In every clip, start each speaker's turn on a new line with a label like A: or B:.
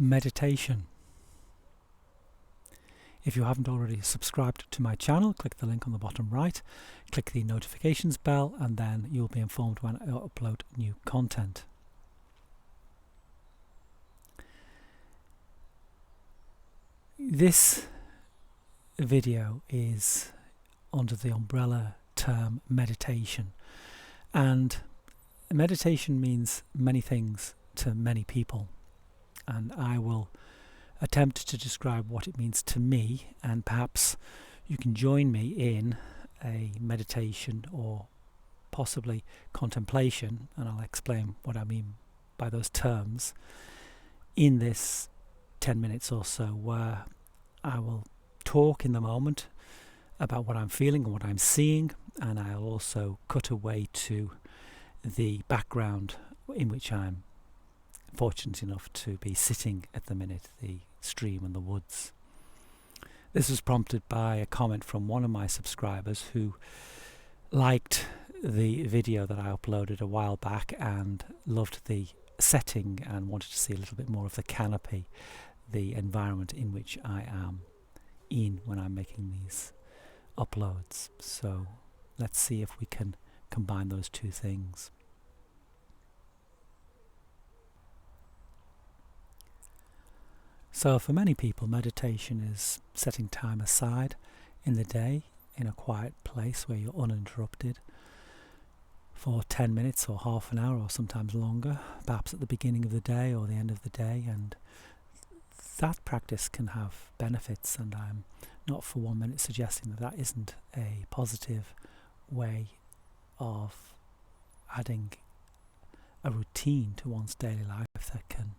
A: meditation. If you haven't already subscribed to my channel, click the link on the bottom right, click the notifications bell, and then you'll be informed when I upload new content. This video is under the umbrella term meditation, and meditation means many things to many people, and I will attempt to describe what it means to me, and perhaps you can join me in a meditation or possibly contemplation, and I'll explain what I mean by those terms in this 10 minutes or so, where I will talk in the moment about what I'm feeling and what I'm seeing, and I'll also cut away to the background in which I'm fortunate enough to be sitting at the minute, the stream and the woods. This was prompted by a comment from one of my subscribers who liked the video that I uploaded a while back and loved the setting and wanted to see a little bit more of the canopy, the environment in which I am in when I'm making these uploads. So let's see if we can combine those two things. So for many people, meditation is setting time aside in the day in a quiet place where you're uninterrupted for 10 minutes or half an hour or sometimes longer, perhaps at the beginning of the day or the end of the day, and that practice can have benefits, and I'm not for 1 minute suggesting that that isn't a positive way of adding a routine to one's daily life that can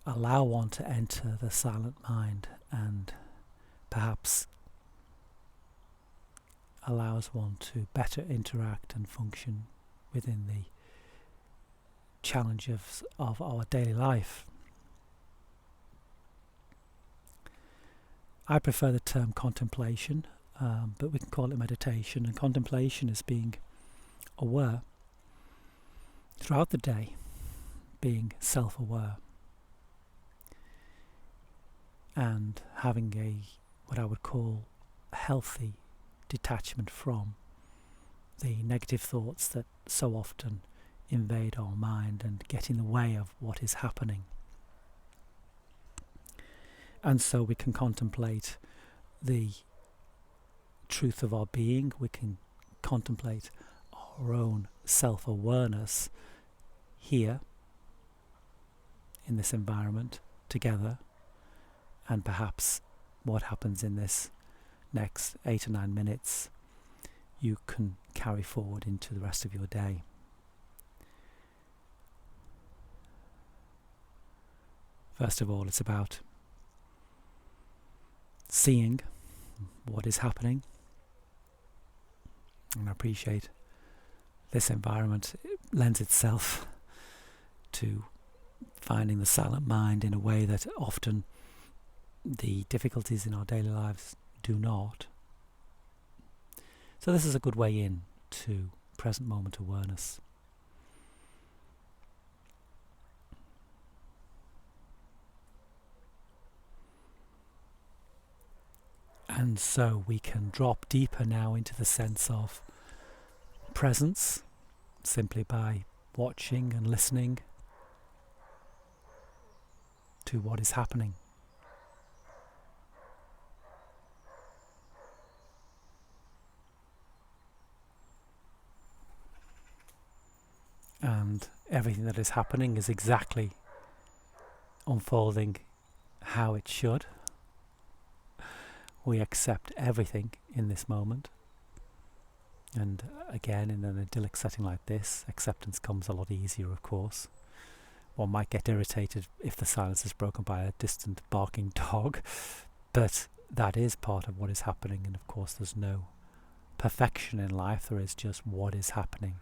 A: allow one to enter the silent mind and perhaps allows one to better interact and function within the challenges of our daily life. I prefer the term contemplation, but we can call it meditation, and contemplation is being aware throughout the day, being self-aware, and having what I would call healthy detachment from the negative thoughts that so often invade our mind and get in the way of what is happening. And so we can contemplate the truth of our being, we can contemplate our own self-awareness here in this environment together, and perhaps what happens in this next 8 or 9 minutes you can carry forward into the rest of your day. First of all, it's about seeing what is happening, and I appreciate this environment lends itself to finding the silent mind in a way that often the difficulties in our daily lives do not. So this is a good way in to present moment awareness. And so we can drop deeper now into the sense of presence, simply by watching and listening to what is happening. And everything that is happening is exactly unfolding how it should. We accept everything in this moment. And again, in an idyllic setting like this, acceptance comes a lot easier, of course. One might get irritated if the silence is broken by a distant barking dog, but that is part of what is happening, and of course there's no perfection in life, there is just what is happening.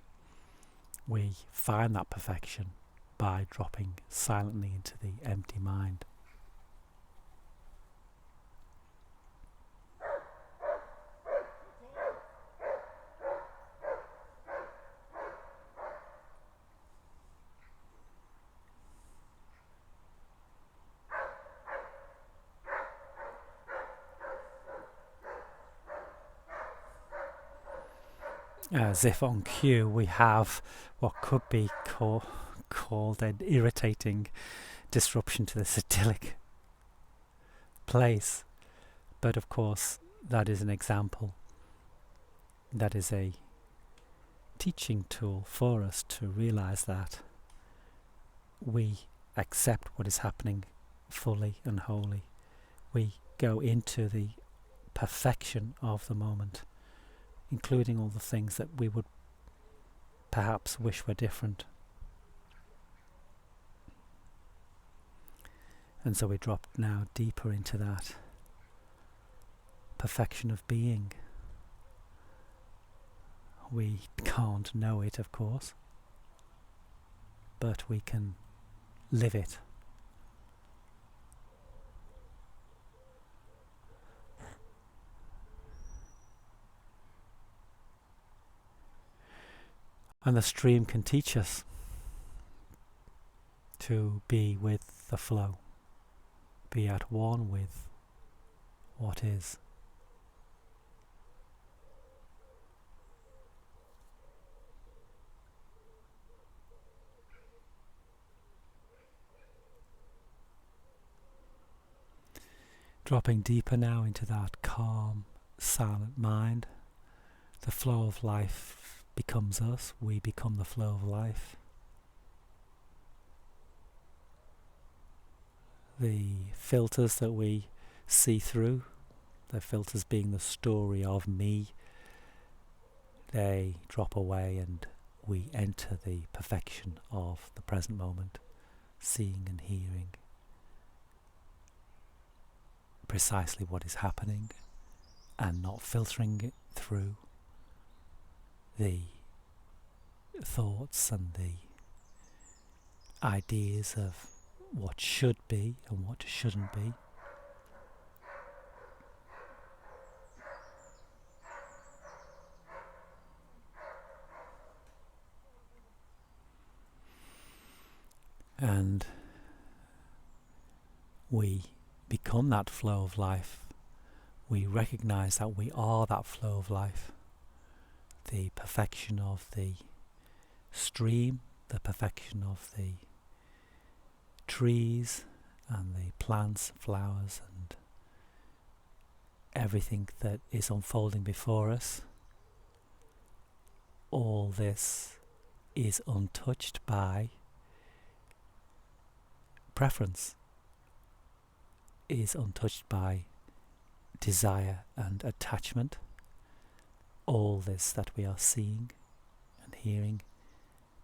A: We find that perfection by dropping silently into the empty mind. as if on cue we have what could be called an irritating disruption to this idyllic place. But of course, that is an example. That is a teaching tool for us to realize that we accept what is happening fully and wholly. We go into the perfection of the moment, including all the things that we would perhaps wish were different. And so we drop now deeper into that perfection of being. We can't know it, of course, but we can live it. And the stream can teach us to be with the flow, be at one with what is. Dropping deeper now into that calm, silent mind, the flow of life becomes us, we become the flow of life. The filters that we see through, the filters being the story of me, they drop away and we enter the perfection of the present moment, seeing and hearing precisely what is happening and not filtering it through the thoughts and the ideas of what should be and what shouldn't be. And we become that flow of life. We recognize that we are that flow of life, the perfection of the stream, the perfection of the trees and the plants, flowers and everything that is unfolding before us. All this is untouched by preference, is untouched by desire and attachment. All this that we are seeing and hearing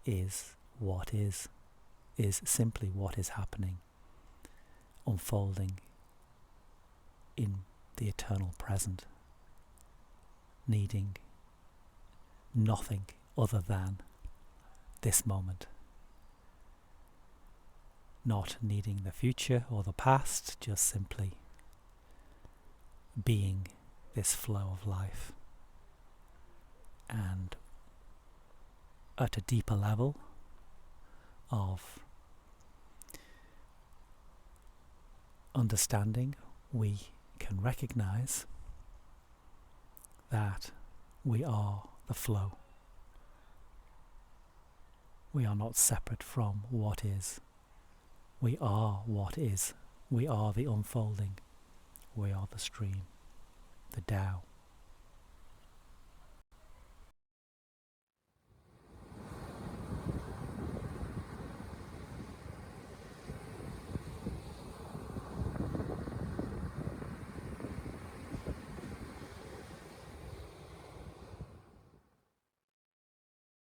A: is what is simply what is happening, unfolding in the eternal present, needing nothing other than this moment, not needing the future or the past, just simply being this flow of life. And at a deeper level of understanding, we can recognize that we are the flow. We are not separate from what is. We are what is. We are the unfolding. We are the stream, the Tao.